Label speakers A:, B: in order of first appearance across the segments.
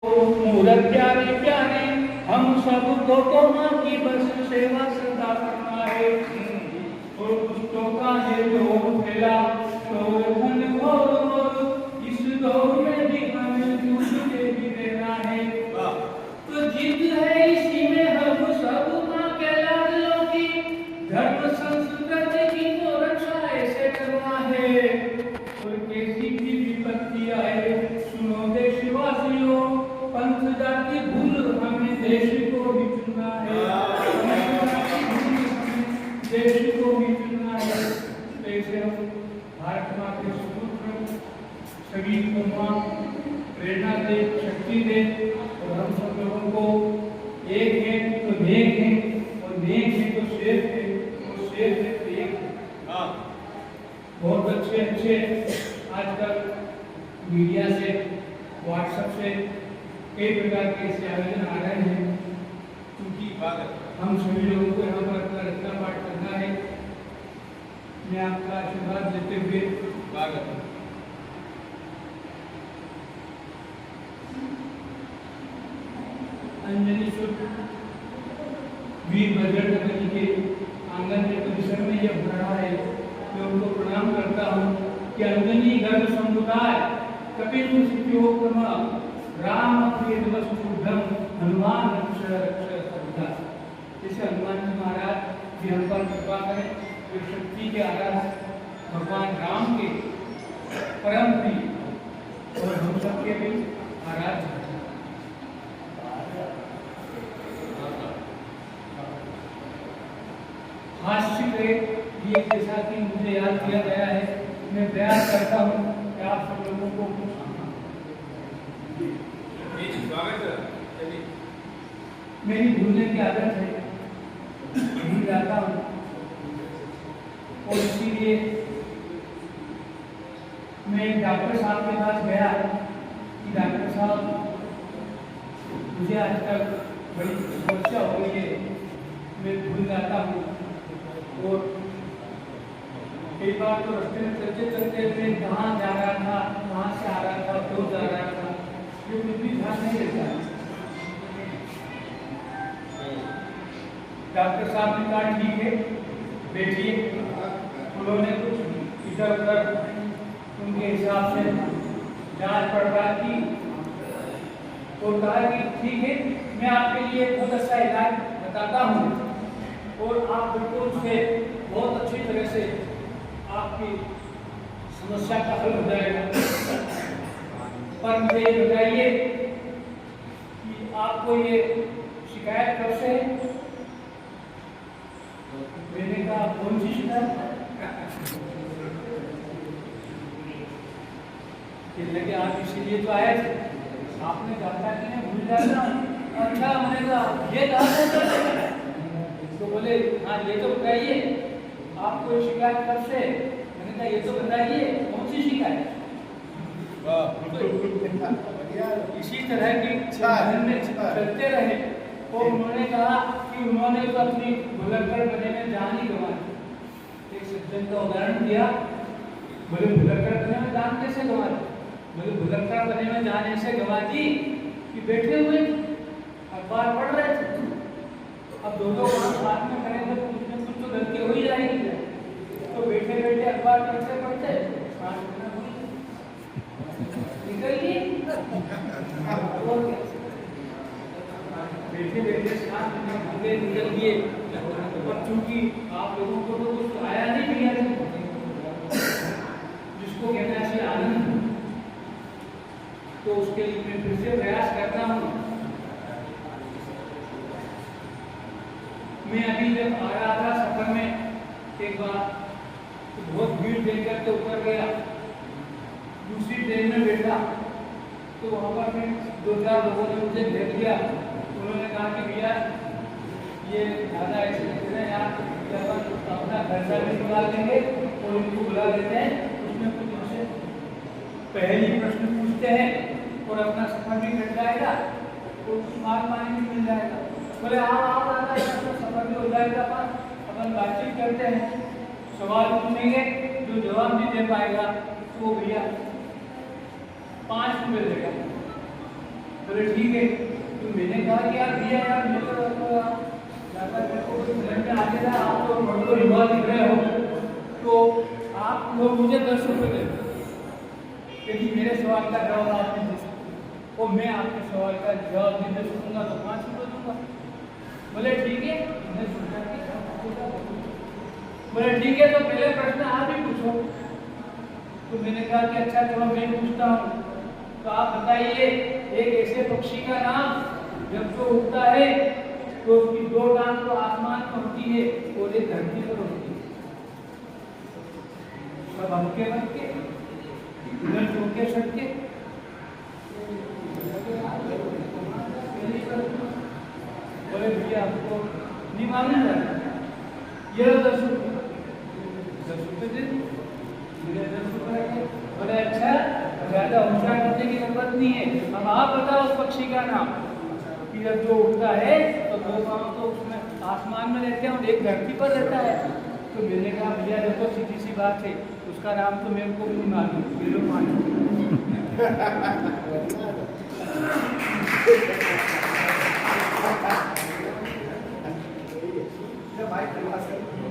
A: मूरत प्यारे प्यारे हम सबको तो माँ की बस सेवा सदा करना है। और दुष्टों का है दौर फैला तो धन और इस दौर में भी हमें दूसरे भी देना है। तो जिद है इसी में हम सब माँ के लाडलों की, धर्म संस्कृति की तो रक्षा ऐसे करना है। और कैसी भी विपत्ति आए सुनो देशवासियों, पंथ जाति भूल हमें देश को भी चुनना है। देश को भी चुनना है। ऐसे हम भारत माँ के सुपुत्र सभी को माँ प्रेरणा दे, शक्ति दे और हम सब लोगों को एक है तो नेक है और नेक है तो शेर है और शेर है तो एक है। बहुत अच्छे आजकल मीडिया से, व्हाट्सएप से कई प्रकार के ऐसे आयोजन आ रहे हैं, क्योंकि हम सभी लोगों को यहाँ पर अपना रचना पाठ करना है। मैं आपका आशीर्वाद लेते हुए अंजनी शुद्ध वीर बजरंग जी के आंगन में परिसर में यह हो रहा है। मैं उनको प्रणाम करता हूँ कि अंजनी गर्भ समुदाय कपिल सिद्धियोपम राम प्रियवस्तुभ्यम हनुमान रक्ष रक्ष सर्वदा। जैसे हनुमान जी महाराज भी हम पर कृपा करें, जो शक्ति के आराध भगवान राम के परम प्रिय और हम सबके भी आराध्य। हास्य के लिए जैसा कि मुझे याद किया गया है, मैं प्रयास करता हूँ कि आप सब लोगों को मेरी भूलने की आदत है, भूल जाता हूँ और इसीलिए मैं एक डॉक्टर साहब के पास गया कि डॉक्टर साहब मुझे आजकल बड़ी समस्या हो गई है, मैं भूल जाता हूँ और कई बार तो रास्ते में चलते चलते मैं कहाँ जा रहा था, कहाँ से आ रहा था, क्यों जा रहा था, ये कुछ भी ध्यान नहीं रहता। डॉक्टर साहब ने कहा ठीक है बैठिए। उन्होंने कुछ इधर उधर उनके हिसाब से जांच पड़ताल की और कहा कि ठीक है मैं आपके लिए बहुत अच्छा इलाज बताता हूँ और आप बिल्कुल से बहुत अच्छी तरह से आपकी समस्या का हल हो जाएगा। पर मुझे ये बताइए कि आपको ये शिकायत कब से है? मैंने कहा कौन सी शिकायत? लगे आप इसीलिए तो आए थे, आपने कहा कि मैं भूल जाता। अच्छा मैंने कहा ये कहा तो बोले हाँ ये तो बताइए आपको शिकायत कब से? मैंने कहा ये तो बताइए कौन सी शिकायत? इसी तरह की चलते रहे और उन्होंने कहा कि उन्होंने तो अपनी भुलक्कड़ बने में जान ही गंवा दी। एक सज्जन का उदाहरण दिया, बोले भुलक्कड़ बने में जान कैसे गंवा दी? बोले भुलक्कड़ बने में जान ऐसे गंवा दी कि बैठे हुए अखबार पढ़ रहे थे, अब दोनों काम साथ में करें तो कुछ न कुछ तो गलती हो ही जाएगी। तो बैठे बैठे अखबार पढ़ते पढ़ते निकल गई बैठे बैठे साथ में निकल गए। और चूंकि आप लोगों को तो कुछ आया नहीं किया जिसको कहना चाहिए आनंद, तो उसके लिए मैं फिर से प्रयास करता हूँ। मैं अभी जब आ रहा था सफर में एक बार तो बहुत भीड़ देख कर के ऊपर गया, दूसरी ट्रेन में बैठा तो वहाँ पर मैं 2-4 लोगों ने मुझे देख लिया। उन्होंने कहा कि भैया ये ज़्यादा ऐसे दिख रहे हैं, आप अपना खर्चा भी निकाल देंगे और इनको बुला लेते हैं, उसमें कुछ उनसे पहली प्रश्न पूछते हैं और अपना सफर भी कट जाएगा और कुछ माल पानी भी मिल जाएगा। बोले आप आता है सफर भी हो जाएगा, अपन बातचीत करते हैं, सवाल पूछेंगे, जो जवाब नहीं दे पाएगा तो भैया 5 रुपये देगा। बोले ठीक है। तो मैंने कहा कि यार भैया यार मेरे को फिल्म में आगे था, आप तो बड़ो रिवाज दिख रहे हो, तो आप लोग मुझे 10 रुपये दे दो, क्योंकि मेरे सवाल का जवाब आप नहीं दे सकते, और मैं आपके सवाल का जवाब नहीं दे सकूँगा तो 5 रुपये दूंगा। बोले ठीक है। बोले ठीक है, तो पहले प्रश्न आप ही पूछो। तो मैंने कहा कि अच्छा चलो मैं पूछता हूँ, तो आप बताइए एक ऐसे पक्षी का नाम जब तो उड़ता है तो उसकी 2 टांग तो आसमान में होती है और एक धरती पर होती है। सब हल्के हल्के इधर चौके सटके बोले भैया आपको नहीं मालूम है, ये 10 रुपये दे दो। बोले अच्छा, ज्यादा होशियार करने की जरूरत नहीं है, अब आप बताओ उस पक्षी का नाम कि जब जो उड़ता है तो 2 पाँव तो उसमें आसमान में रहते हैं और एक धरती पर रहता है। तो मैंने कहा भैया देखो सीधी सी बात है, उसका नाम तो मेरे को भी नहीं मालूम, मेरे को मालूम।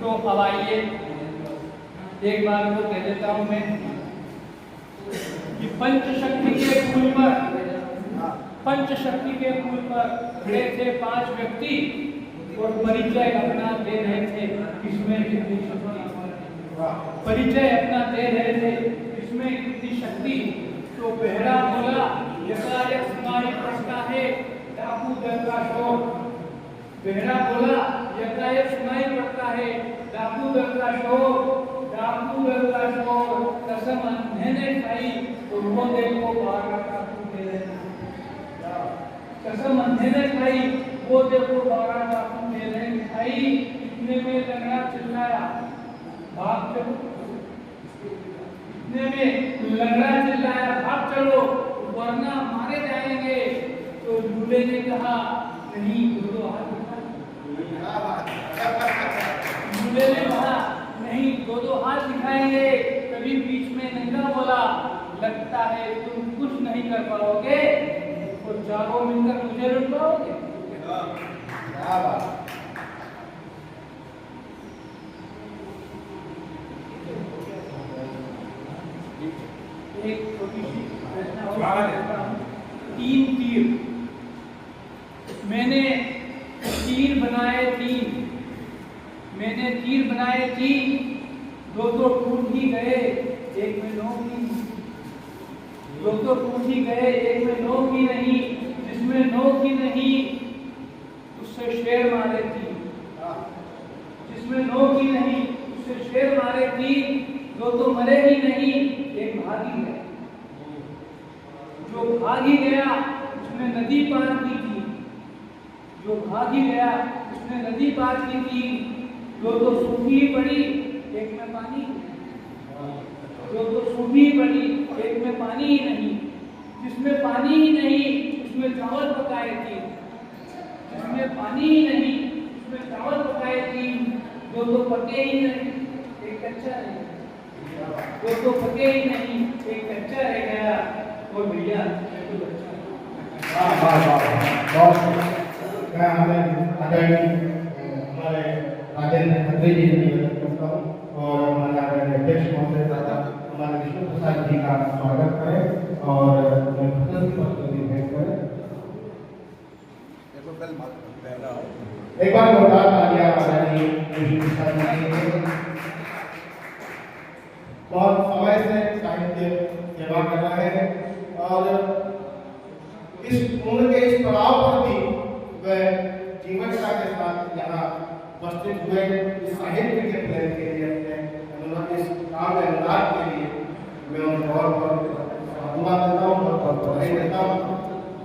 A: तो अब आइए एक बार वो कह देता हूँ मैं कि पंचशक्ति के पुल पर खड़े थे 5 व्यक्ति और परिचय अपना दे रहे थे, इसमें कितनी शक्ति, परिचय अपना दे रहे थे इसमें कितनी शक्ति। तो पहला बोला यकायक सुनाई पड़ता है डाकू दल का शोर। पहला बोला यकायक सुनाई पड़ता है डाकू दल का शोर, डाकू दल का शोर, कसम अंधे ने खाई उनको देखो 12 डाकू दे रहे, कसम अंधे ने खाई वो देखो 12 डाकू दे रहे खाई। इतने में लंगड़ा चिल्लाया भाग चलो, इतने में लंगड़ा चिल्लाया भाग चलो वरना मारे जाएंगे। तो दूल्हे ने कहा नहीं, दो हाथ दूल्हे ने कहा नहीं, 2 हाथ दिखाएंगे। कभी बीच में नंगा बोला लगता है तुम कुछ नहीं कर पाओगे और चारों मिलकर मुझे लुट पाओगे। एक छोटी सी रचना 3 तीर, मैंने तीर बनाए 3, मैंने तीर बनाए 3, 2 तो टूट ही गए एक में नोक ही, 2 तो टूट ही गए एक में नोक ही नहीं, जिसमें नोक ही नहीं उससे शेर मारे 3, जिसमें नोक ही नहीं उससे शेर मारे 3, 2 तो मरे ही नहीं एक भागी गया। जो भागी गया उसने नदी पार की थी, जो भागी गया उसने नदी पार की थी। 2 तो सूखी पड़ी एक में पानी, 2 तो सूखी पड़ी एक में पानी ही नहीं, जिसमें पानी ही नहीं उसमें चावल पकाए थी, जिसमें पानी ही नहीं उसमें चावल पकाए थी। 2 तो पके ही नहीं एक कच्चा रह गया, 2 तो पके ही नहीं एक कच्चा रह गया। और भैया
B: मैं हमारे राजेंद्र खत्री जी करता हूँ और हमारे अध्यक्ष महोदय दादा हमारे विष्णु प्रसाद जी का स्वागत करें और भेंट करें। एक बार जोरदार तालियां हमारे विष्णु प्रसाद जी बहुत समय से साहित्य सेवा कर रहे हैं और इस उम्र के इस पड़ाव पर भी वह जीवनता के साथ यहाँ उपस्थित हुए इस साहित्य के प्रेम के लिए अपने इस काम में अनुराग के लिए मैं उन बहुत साधुवाद देता हूँ, बहुत बधाई देता हूँ।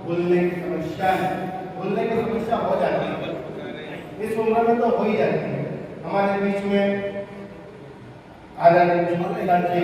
B: भूलने की समस्या है, भूलने की समस्या हो जाती है, इस उम्र में तो हो ही जाती है। हमारे बीच में आदरणीय विष्णु प्रसाद जी